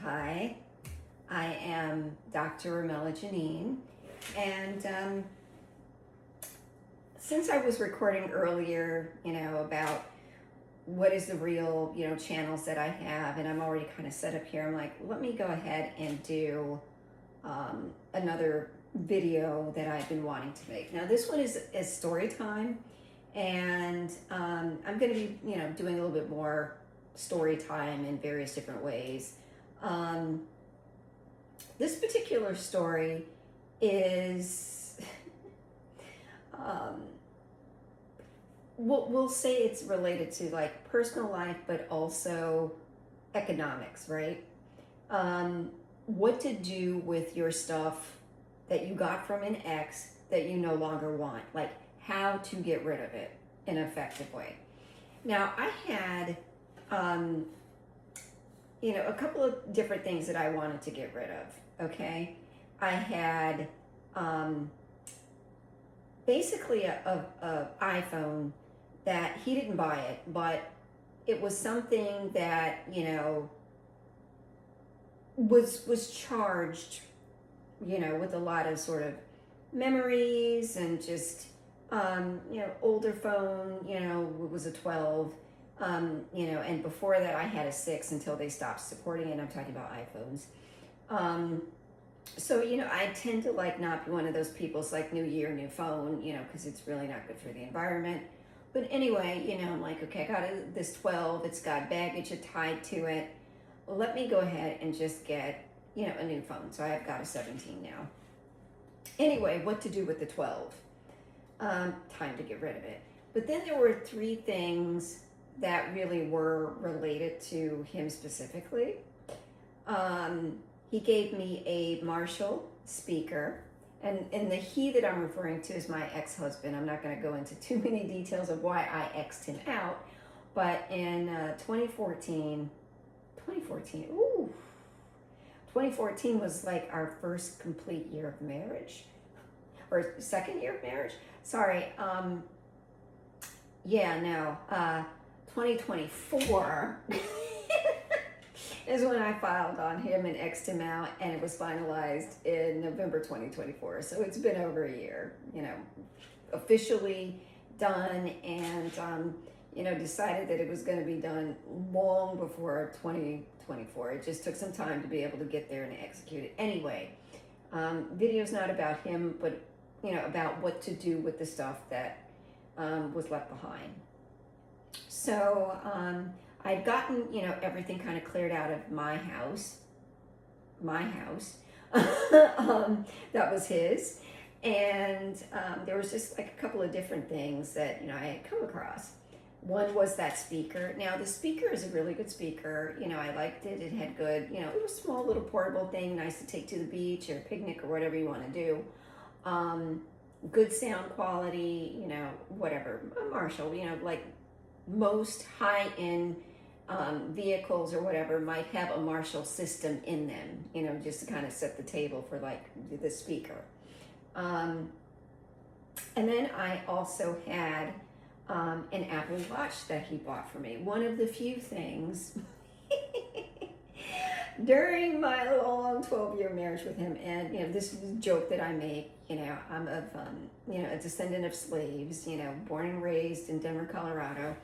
Hi, I am Dr. Ramela Janine, and since I was recording earlier, about what is the real, channels that I have, and I'm already kind of set up here, I'm like, let me go ahead and do another video that I've been wanting to make. Now, this one is story time, and I'm going to be, doing a little bit more story time in various different ways. This particular story is, we'll say it's related to like personal life, but also economics, right? What to do with your stuff that you got from an ex that you no longer want, like how to get rid of it in an effective way. Now, I had, a couple of different things that I wanted to get rid of, okay? I had basically a iPhone that he didn't buy it, but it was something that, was charged, with a lot of sort of memories and just, older phone, it was a 12. And before that I had a 6 until they stopped supporting it. I'm talking about iPhones. So, I tend to like not be one of those people. It's like new year, new phone, because it's really not good for the environment. But anyway, I'm like, okay, I got this 12. It's got baggage tied to it. Let me go ahead and just get, a new phone. So I've got a 17 now. Anyway, what to do with the 12? Time to get rid of it. But then there were 3 things that really were related to him specifically. He gave me a Marshall speaker, and the he that I'm referring to is my ex-husband. I'm not going to go into too many details of why I X'd him out, but in 2014, 2014 was like our first complete year of marriage, or second year of marriage. Sorry, 2024 is when I filed on him and X'd him out, and it was finalized in November 2024. So it's been over a year, officially done, and, decided that it was going to be done long before 2024. It just took some time to be able to get there and execute it. Anyway, video's not about him, but, about what to do with the stuff that was left behind. So I'd gotten, everything kind of cleared out of my house. That was his. And there was just like a couple of different things that, I had come across. One was that speaker. Now, the speaker is a really good speaker. I liked it. It had good, it was a small little portable thing, nice to take to the beach or picnic or whatever you want to do. Good sound quality, whatever. A Marshall, like most high-end vehicles or whatever might have a Marshall system in them, just to kind of set the table for like the speaker. And then I also had an Applewatch that he bought for me. One of the few things during my long 12-year marriage with him, and this is a joke that I make. I'm of a descendant of slaves. Born and raised in Denver, Colorado.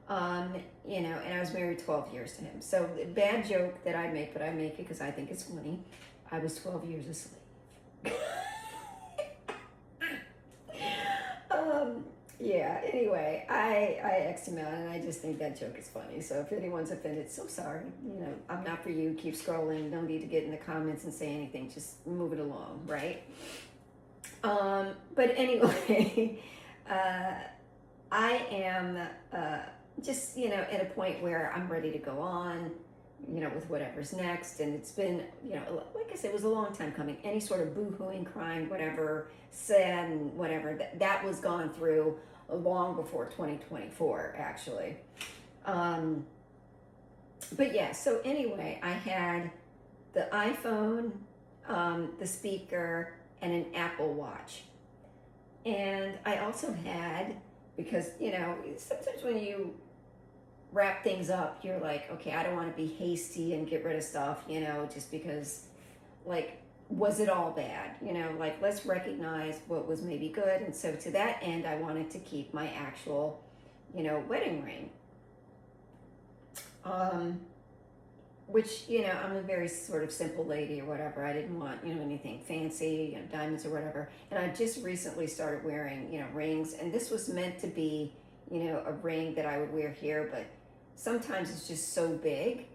And I was married 12 years to him. So bad joke that I make, but I make it because I think it's funny. I was 12 years a slave. Anyway, I X'd him out, and I just think that joke is funny. So if anyone's offended, so sorry. I'm not for you. Keep scrolling. No need to get in the comments and say anything. Just move it along, right? But anyway, I am just, at a point where I'm ready to go on, with whatever's next. And it's been, like I said, it was a long time coming. Any sort of boo-hooing, crying, whatever, sad and whatever, that was gone through long before 2024, actually. But yeah, so anyway, I had the iPhone, the speaker, and an Apple Watch. And I also had, because, sometimes when you wrap things up, you're like, okay, I don't want to be hasty and get rid of stuff, you know, just because, like, was it all bad? You know, like, let's recognize what was maybe good. And so to that end, I wanted to keep my actual, you know, wedding ring. Which, you know, I'm a very sort of simple lady or whatever. I didn't want, you know, anything fancy, you know, diamonds or whatever. And I just recently started wearing, you know, rings. And this was meant to be, you know, a ring that I would wear here, but sometimes it's just so big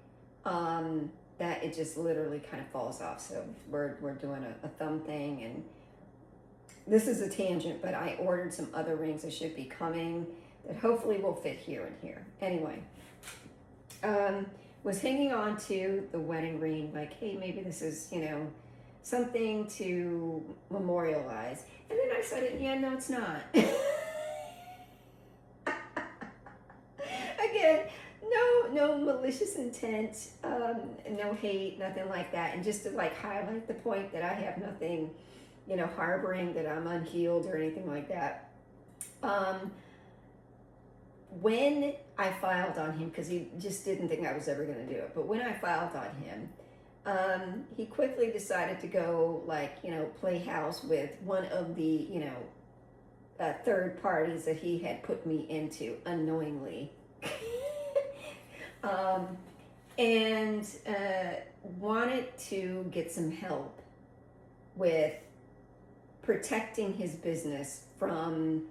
that it just literally kind of falls off. So we're doing a thumb thing, and this is a tangent, but I ordered some other rings that should be coming that hopefully will fit here and here. Anyway, was hanging on to the wedding ring, like, hey, maybe this is, you know, something to memorialize. And then I said, yeah, no, it's not. Again, no malicious intent, no hate, nothing like that. And just to like highlight the point that I have nothing, you know, harboring that I'm unhealed or anything like that. When I filed on him, because he just didn't think I was ever going to do it, but when I filed on him, he quickly decided to go, like, you know, play house with one of the, you know, third parties that he had put me into unknowingly. And wanted to get some help with protecting his business from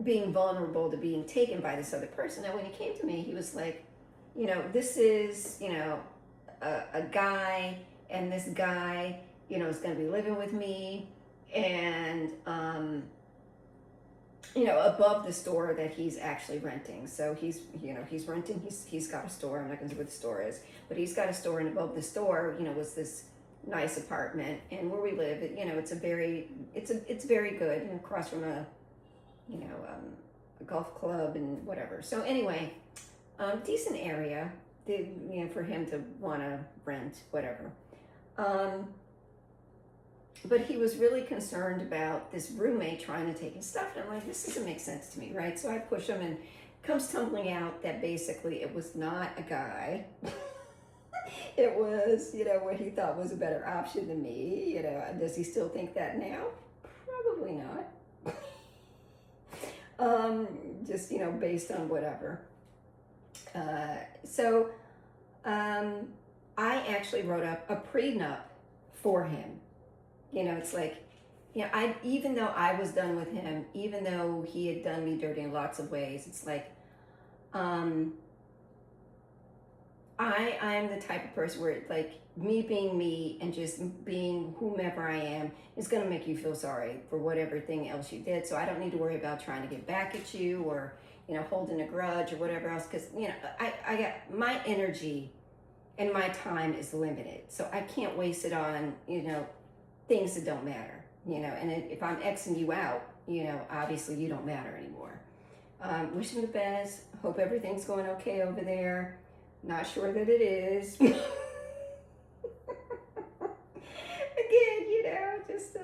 being vulnerable to being taken by this other person. Now, when he came to me, he was like, you know, this is, you know, a guy, and this guy, you know, is going to be living with me, and you know, above the store that he's actually renting. So he's, you know, he's renting, he's got a store. I'm not going to say what the store is, but he's got a store, and above the store, you know, was this nice apartment. And where we live, you know, it's very good, you know, across from a, you know, a golf club and whatever. So anyway, decent area, you know, for him to want to rent, whatever. But he was really concerned about this roommate trying to take his stuff. And I'm like, this doesn't make sense to me, right? So I push him, and comes tumbling out that basically it was not a guy. It was, you know, what he thought was a better option than me. You know, does he still think that now? Probably not. Just, you know, based on whatever. So I actually wrote up a prenup for him. You know, it's like, you know, even though I was done with him, even though he had done me dirty in lots of ways, it's like, I'm the type of person where, like, me being me and just being whomever I am is going to make you feel sorry for whatever thing else you did. So I don't need to worry about trying to get back at you, or, you know, holding a grudge or whatever else. Because, you know, I got my energy and my time is limited. So I can't waste it on, you know, things that don't matter, you know. And if I'm Xing you out, you know, obviously you don't matter anymore. Wish him the best. Hope everything's going okay over there. Not sure that it is. Again, you know, just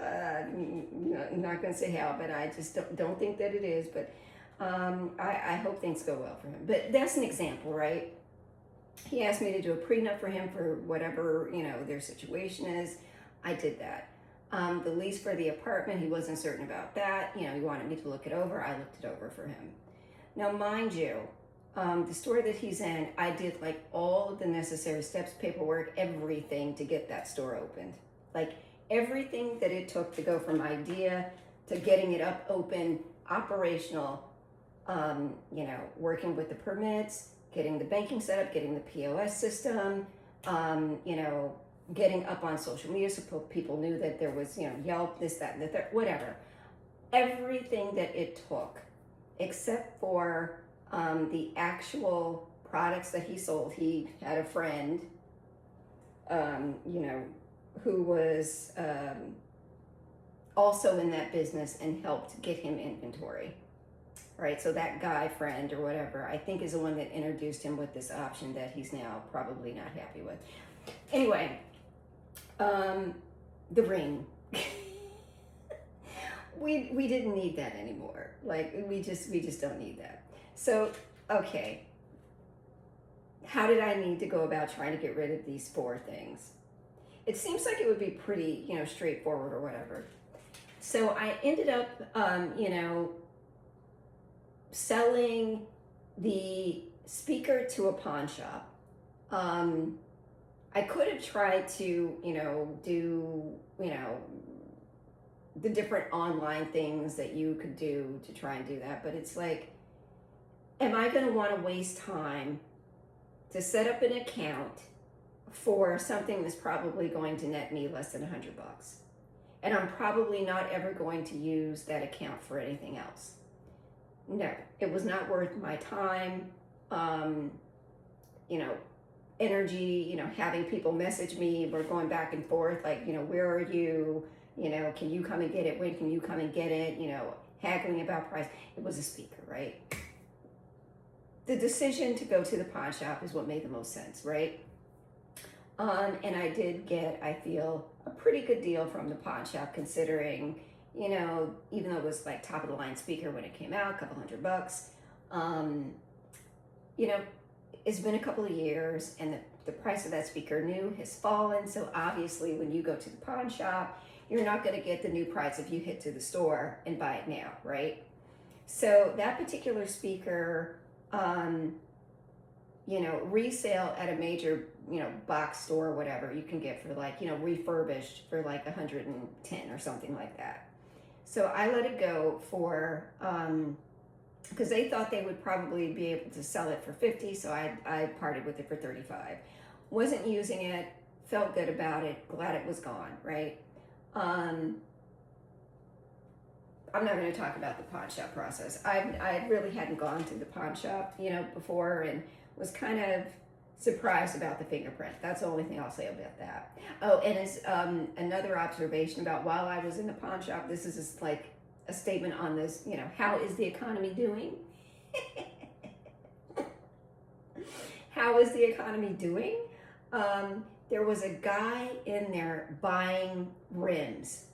I'm not going to say how, but I just don't think that it is. But I hope things go well for him. But that's an example, right? He asked me to do a prenup for him for whatever, you know, their situation is. I did that. The lease for the apartment, he wasn't certain about that. You know, he wanted me to look it over. I looked it over for him. Now, mind you, the store that he's in, I did like all of the necessary steps, paperwork, everything to get that store opened. Like everything that it took to go from idea to getting it up, open, operational, you know, working with the permits, getting the banking set up, getting the POS system, you know, getting up on social media so people knew that there was, you know, Yelp, this, that, and the third, whatever. Everything that it took, except for the actual products that he sold. He had a friend, you know, who was also in that business and helped get him inventory. Right, so that guy friend or whatever, I think is the one that introduced him with this option that he's now probably not happy with. Anyway, the ring. we didn't need that anymore. Like we just don't need that. So okay, how did I need to go about trying to get rid of these 4 things? It seems like it would be pretty, straightforward or whatever. So I ended up, selling the speaker to a pawn shop. I could have tried to, do, the different online things that you could do to try and do that. But it's like, am I going to want to waste time to set up an account for something that's probably going to net me less than $100? And I'm probably not ever going to use that account for anything else. No, it was not worth my time, energy, having people message me. We're going back and forth, like, where are you? Can you come and get it? When can you come and get it? Haggling about price. It was a speaker, right? The decision to go to the pawn shop is what made the most sense, right? And I did get, I feel, a pretty good deal from the pawn shop, considering, even though it was like top of the line speaker when it came out, a couple $100. It's been a couple of years, and the price of that speaker new has fallen. So obviously, when you go to the pawn shop, you're not going to get the new price if you hit to the store and buy it now, right? So that particular speaker, resale at a major, box store or whatever, you can get for like, refurbished for like 110 or something like that. So I let it go for, because they thought they would probably be able to sell it for 50. So I parted with it for 35. Wasn't using it, felt good about it, glad it was gone, right? I'm not going to talk about the pawn shop process. I really hadn't gone to the pawn shop, before, and was kind of surprised about the fingerprint. That's the only thing I'll say about that. Oh, and as another observation about while I was in the pawn shop, this is just like a statement on this, how is the economy doing? How is the economy doing? There was a guy in there buying rims.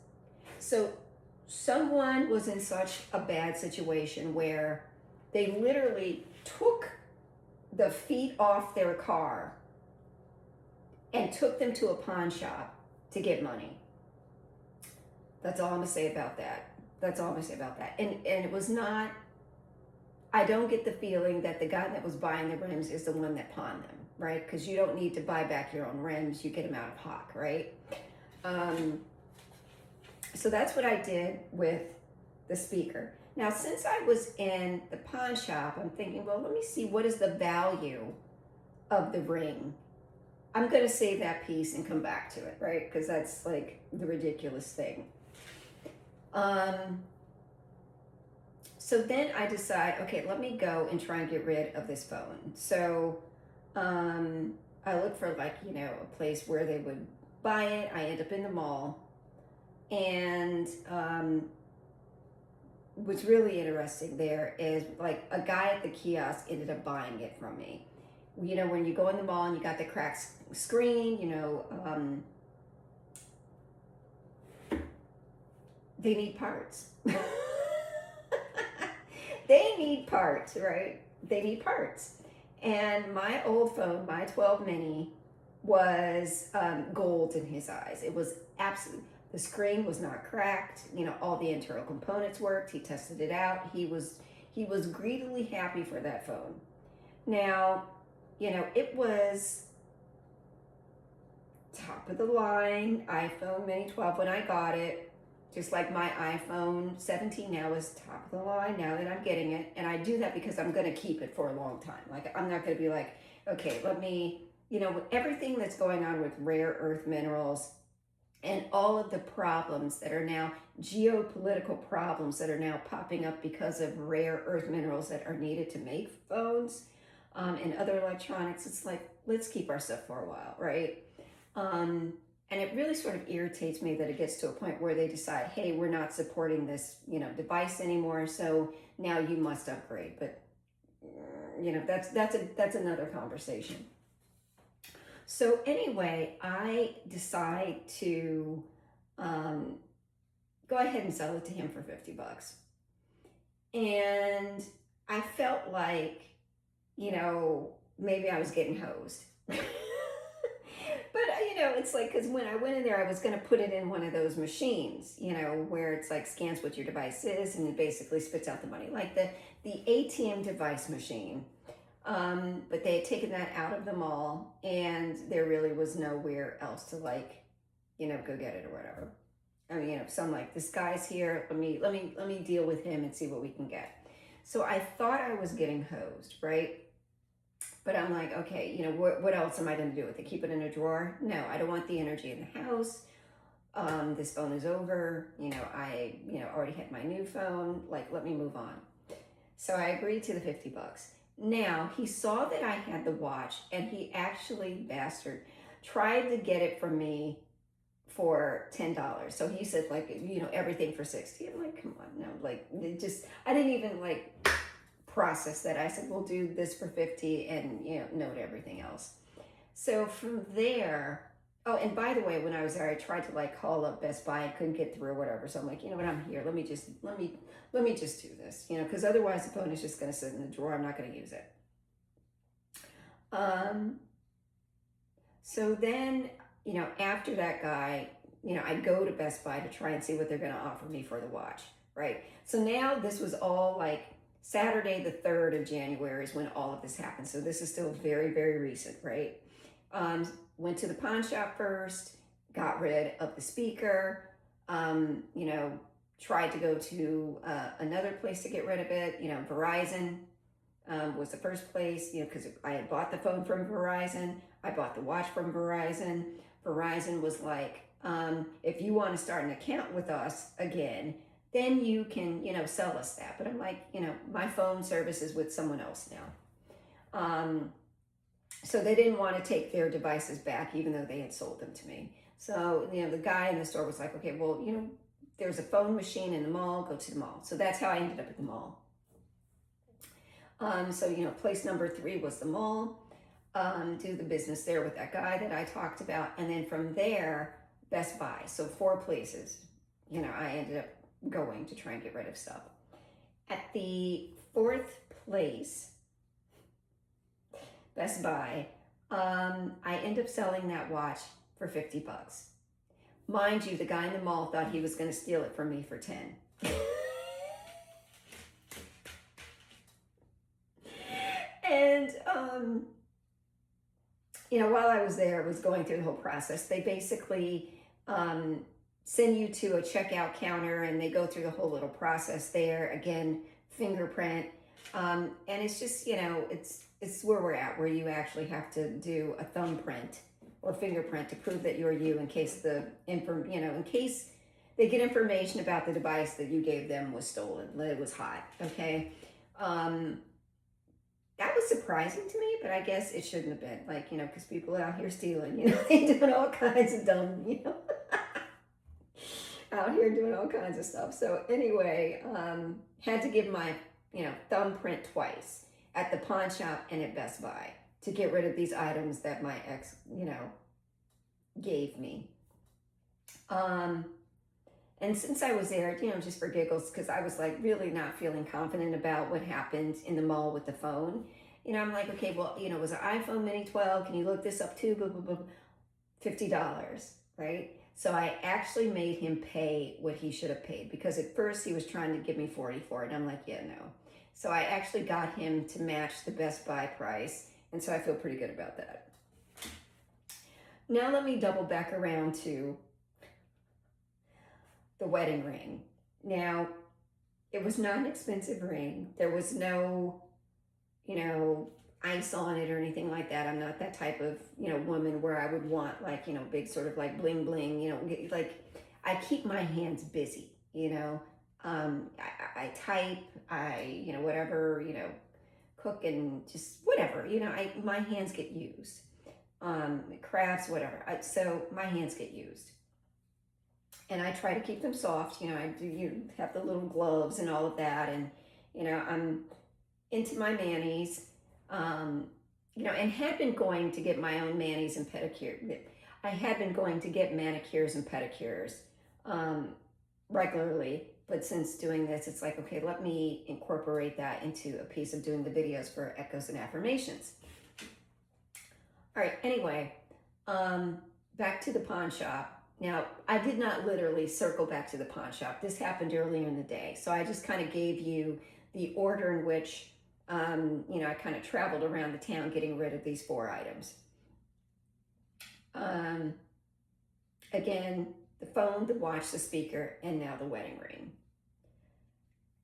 So someone was in such a bad situation where they literally took the feet off their car and took them to a pawn shop to get money. That's all I'm gonna say about that. And it was not, I don't get the feeling that the guy that was buying the rims is the one that pawned them, right? Because you don't need to buy back your own rims, you get them out of hock, right? So that's what I did with the speaker. Now, since I was in the pawn shop, I'm thinking, well, let me see, what is the value of the ring? I'm going to save that piece and come back to it, right? Because that's like the ridiculous thing. So then I decide, okay, let me go and try and get rid of this phone. So I look for like, a place where they would buy it. I end up in the mall. And what's really interesting there is like a guy at the kiosk ended up buying it from me. When you go in the mall and you got the cracked screen, they need parts. They need parts, right? They need parts. And my old phone, my 12 mini, was gold in his eyes. It was absolutely, the screen was not cracked. All the internal components worked. He tested it out. He was greedily happy for that phone. Now, it was top of the line iPhone Mini 12 when I got it. Just like my iPhone 17 now is top of the line now that I'm getting it. And I do that because I'm going to keep it for a long time. Like, I'm not going to be like, okay, let me, with everything that's going on with rare earth minerals and all of the problems that are now, geopolitical problems that are now popping up because of rare earth minerals that are needed to make phones and other electronics, it's like, let's keep our stuff for a while, right? And it really sort of irritates me that it gets to a point where they decide, hey, we're not supporting this, device anymore, so now you must upgrade. But that's another conversation. So anyway, I decide to go ahead and sell it to him for $50. And I felt like, maybe I was getting hosed. But, it's like, because when I went in there, I was going to put it in one of those machines, where it's like scans what your device is and it basically spits out the money, like the ATM device machine. But they had taken that out of the mall and there really was nowhere else to go get it or whatever. I mean, so I'm like, this guy's here. Let me deal with him and see what we can get. So I thought I was getting hosed, right? But I'm like, okay, what else am I going to do with it? Keep it in a drawer? No, I don't want the energy in the house. This phone is over. I already had my new phone. Like, let me move on. So I agreed to the $50. Now, he saw that I had the watch and he actually, bastard, tried to get it from me for $10. So he said, everything for $60. I'm like, come on, no, I didn't even process that. I said, we'll do this for $50 and, note everything else. So from there, oh, and by the way, when I was there, I tried to call up Best Buy. I couldn't get through or whatever. So I'm like, what, I'm here. Let me just do this, because otherwise the phone is just going to sit in the drawer. I'm not going to use it. So then, after that guy, I go to Best Buy to try and see what they're going to offer me for the watch, right? So now this was all Saturday, the 3rd of January is when all of this happened. So this is still very, very recent, right? Went to the pawn shop first, got rid of the speaker, tried to go to another place to get rid of it. Verizon was the first place, because I had bought the phone from Verizon. I bought the watch from Verizon. Verizon was like, if you want to start an account with us again, then you can, sell us that. But I'm like, my phone service is with someone else now. So they didn't want to take their devices back, even though they had sold them to me. So, the guy in the store was like, okay, well, there's a phone machine in the mall, go to the mall. So that's how I ended up at the mall. So, place number 3 was the mall. Do the business there with that guy that I talked about. And then from there, Best Buy. So 4 places, I ended up going to try and get rid of stuff. At the 4th place, Best Buy, I end up selling that watch for $50. Mind you, the guy in the mall thought he was going to steal it from me for 10. And, while I was there, I was going through the whole process. They basically send you to a checkout counter and they go through the whole little process there. Again, fingerprint. And it's just, it's where we're at, where you actually have to do a thumbprint or fingerprint to prove that you're you in case in case they get information about the device that you gave them was stolen, that it was hot, okay? That was surprising to me, but I guess it shouldn't have been, because people out here stealing, they doing all kinds of dumb, out here doing all kinds of stuff. So anyway, had to give my, thumbprint twice at the pawn shop and at Best Buy to get rid of these items that my ex, gave me. And since I was there, just for giggles, because I was really not feeling confident about what happened in the mall with the phone. I'm like, okay, well, it was an iPhone mini 12. Can you look this up too? Blah, blah, blah. $50, right? So I actually made him pay what he should have paid, because at first he was trying to give me $40 for it. And I'm like, yeah, no. So I actually got him to match the Best Buy price. And so I feel pretty good about that. Now let me double back around to the wedding ring. Now, it was not an expensive ring. There was no, ice on it or anything like that. I'm not that type of, woman where I would want big sort of bling bling, I keep my hands busy, I type, whatever, cook and just whatever, my hands get used. Crafts, whatever. So my hands get used. And I try to keep them soft. I do have the little gloves and all of that. And, I'm into my manis, and had been going to get my own manis and pedicure. I had been going to get manicures and pedicures regularly, but since doing this, it's like, okay, let me incorporate that into a piece of doing the videos for echoes and affirmations. All right, anyway, back to the pawn shop. Now, I did not literally circle back to the pawn shop. This happened earlier in the day. So I just kind of gave you the order in which, I kind of traveled around the town getting rid of these 4 items. Again, the phone, the watch, the speaker, and now the wedding ring.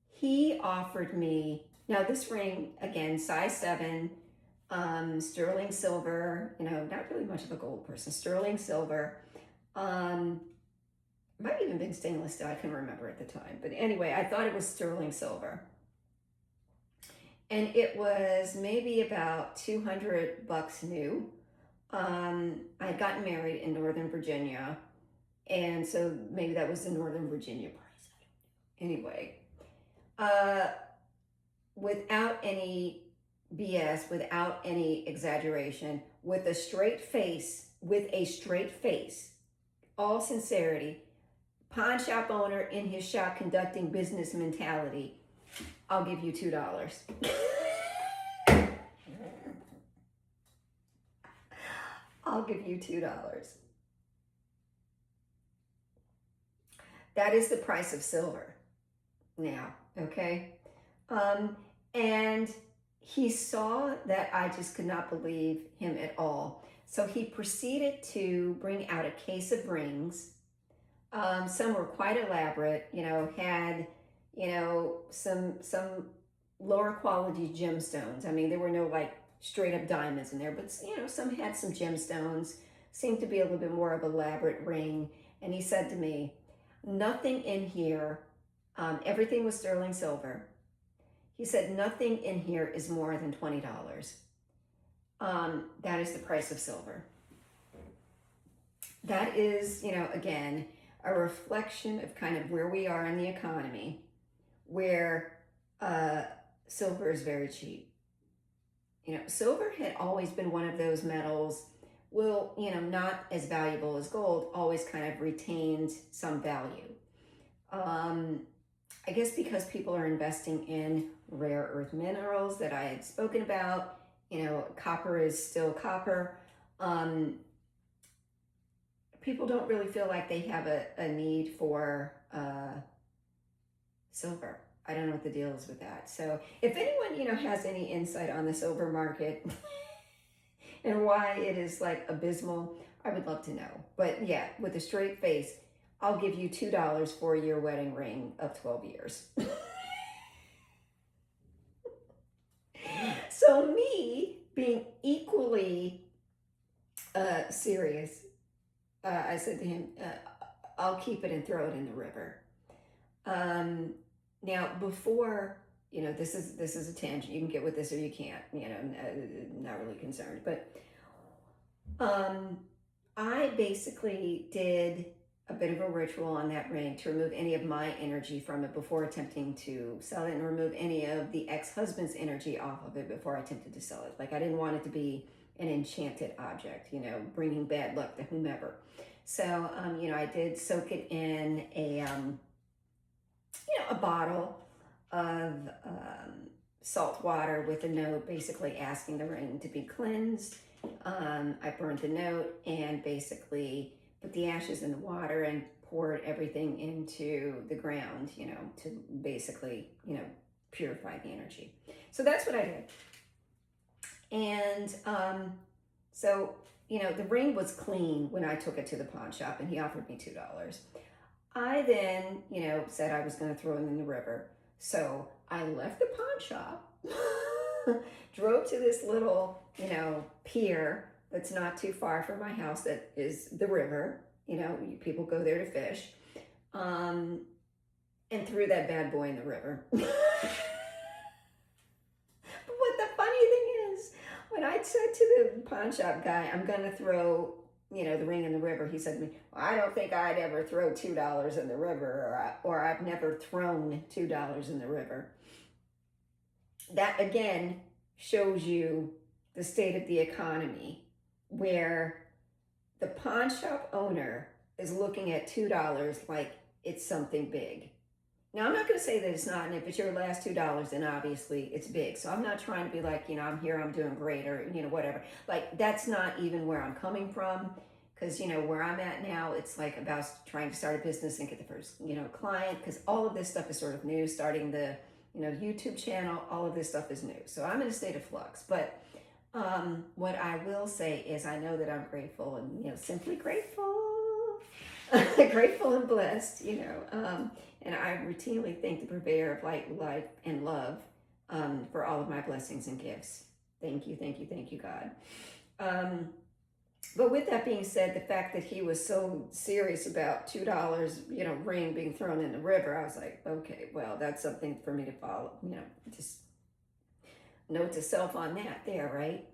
He offered me, now this ring, again, size 7, sterling silver, not really much of a gold person, sterling silver. Might even been stainless steel, I can remember at the time. But anyway, I thought it was sterling silver. And it was maybe about $200 new. I had gotten married in Northern Virginia. And so maybe that was the Northern Virginia price. Anyway, without any BS, without any exaggeration, with a straight face, all sincerity, pawn shop owner in his shop conducting business mentality, I'll give you $2. I'll give you $2. That is the price of silver now, okay? And he saw that I just could not believe him at all. So he proceeded to bring out a case of rings. Some were quite elaborate, had, some lower quality gemstones. I mean, there were no like straight up diamonds in there, but some had some gemstones, seemed to be a little bit more of an elaborate ring. And he said to me, nothing in here, everything was sterling silver. He said, nothing in here is more than $20. That is the price of silver. That is, again, a reflection of kind of where we are in the economy, where silver is very cheap. Silver had always been one of those metals, not as valuable as gold, always kind of retained some value. I guess because people are investing in rare earth minerals that I had spoken about, copper is still copper. People don't really feel like they have a need for silver. I don't know what the deal is with that. So if anyone, has any insight on the silver market and why it is like abysmal, I would love to know. But yeah, with a straight face, I'll give you $2 for your wedding ring of 12 years. So me being equally serious, I said to him, I'll keep it and throw it in the river. Now, before, this is a tangent. You can get with this or you can't, not really concerned. But I basically did a bit of a ritual on that ring to remove any of my energy from it before attempting to sell it, and remove any of the ex-husband's energy off of it before I attempted to sell it. Like, I didn't want it to be an enchanted object, bringing bad luck to whomever. So, I did soak it in a bottle of salt water with a note basically asking the ring to be cleansed. I burned the note and basically put the ashes in the water and poured everything into the ground, to basically, purify the energy. So that's what I did. And so, the ring was clean when I took it to the pawn shop, and he offered me $2. I then, said I was going to throw it in the river. So I left the pawn shop, drove to this little, pier that's not too far from my house that is the river. People go there to fish, and threw that bad boy in the river. But what the funny thing is, when I said to the pawn shop guy, I'm going to throw, the ring in the river, he said to me, well, I don't think I'd ever throw $2 in the river, or I've never thrown $2 in the river. That, again, shows you the state of the economy, where the pawn shop owner is looking at $2 like it's something big. Now, I'm not going to say that it's not, and if it's your last $2, then obviously it's big. So I'm not trying to be like, I'm here, I'm doing great, or, whatever. Like, that's not even where I'm coming from, because, where I'm at now, it's like about trying to start a business and get the first, client, because all of this stuff is sort of new, starting the, YouTube channel, all of this stuff is new. So I'm in a state of flux. But what I will say is I know that I'm grateful and, simply grateful, grateful and blessed, and I routinely thank the purveyor of light, life, and love for all of my blessings and gifts. Thank you, thank you, thank you, God. But with that being said, the fact that he was so serious about $2, ring being thrown in the river, I was like, okay, well, that's something for me to follow, just note to self on that there, right?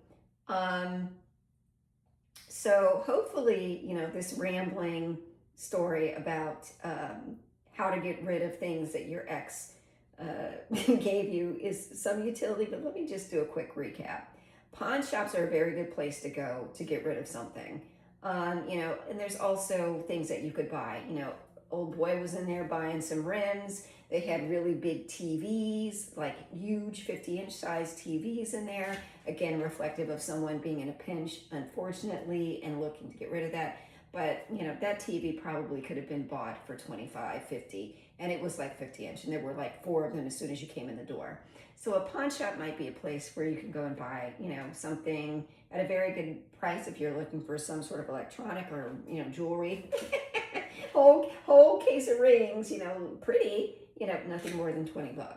So hopefully, this rambling story about how to get rid of things that your ex gave you is some utility, but let me just do a quick recap. Pawn shops are a very good place to go to get rid of something. And there's also things that you could buy. Old boy was in there buying some rims. They had really big TVs, like huge 50-inch size TVs in there. Again, reflective of someone being in a pinch, unfortunately, and looking to get rid of that. But, that TV probably could have been bought for $25, $50, and it was like 50-inch, and there were like 4 of them as soon as you came in the door. So a pawn shop might be a place where you can go and buy, something at a very good price if you're looking for some sort of electronic or, jewelry. whole case of rings, pretty, nothing more than $20.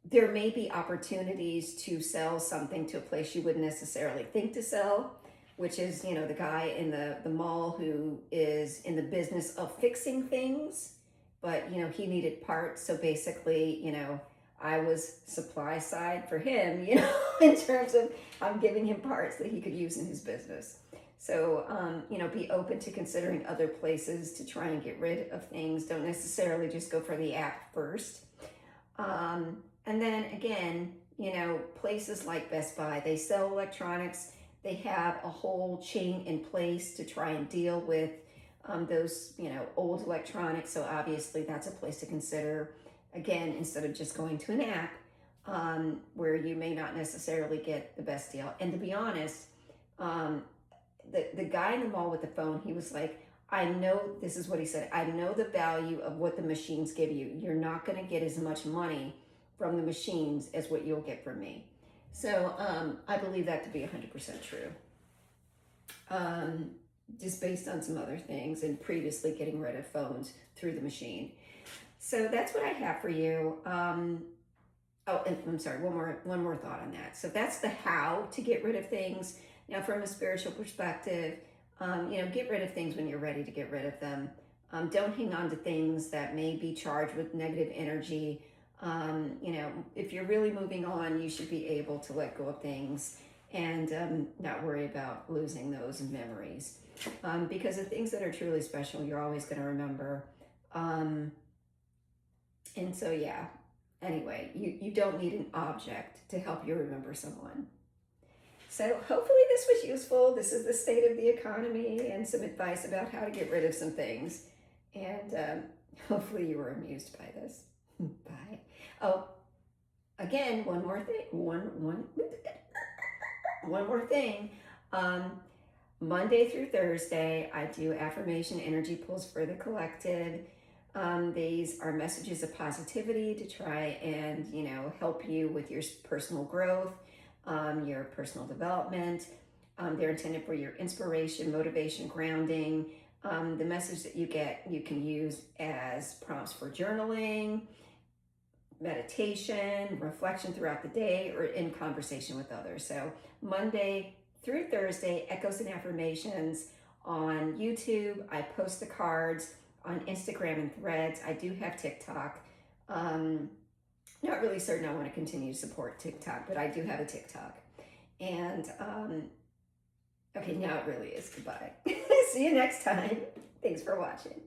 There may be opportunities to sell something to a place you wouldn't necessarily think to sell, which is, the guy in the mall who is in the business of fixing things, but, he needed parts. So basically, I was supply side for him, in terms of I'm giving him parts that he could use in his business. So, be open to considering other places to try and get rid of things. Don't necessarily just go for the app first. And then again, places like Best Buy, they sell electronics. They have a whole chain in place to try and deal with those, old electronics. So obviously that's a place to consider, again, instead of just going to an app where you may not necessarily get the best deal. And to be honest, the guy in the mall with the phone, he was like, I know, this is what he said, I know the value of what the machines give you. You're not going to get as much money from the machines as what you'll get from me. So I believe that to be 100% true. Just based on some other things and previously getting rid of phones through the machine. So that's what I have for you. And I'm sorry, one more thought on that. So that's the how to get rid of things. Now, from a spiritual perspective, get rid of things when you're ready to get rid of them. Don't hang on to things that may be charged with negative energy. If you're really moving on, you should be able to let go of things and not worry about losing those memories. Because the things that are truly special, you're always going to remember. And so, yeah, anyway, you don't need an object to help you remember someone. So hopefully this was useful. This is the state of the economy and some advice about how to get rid of some things. And hopefully you were amused by this. Bye. Oh, again, one more thing. One more thing. Monday through Thursday, I do affirmation energy pulls for the collective. These are messages of positivity to try and, help you with your personal growth, your personal development. They're intended for your inspiration, motivation, grounding. The message that you get, you can use as prompts for journaling, meditation, reflection throughout the day, or in conversation with others. So Monday through Thursday, Echoes and Affirmations on YouTube. I post the cards on Instagram and Threads. I do have TikTok. Not really certain I want to continue to support TikTok, but I do have a TikTok. And okay, now it really is. Goodbye. See you next time. Thanks for watching.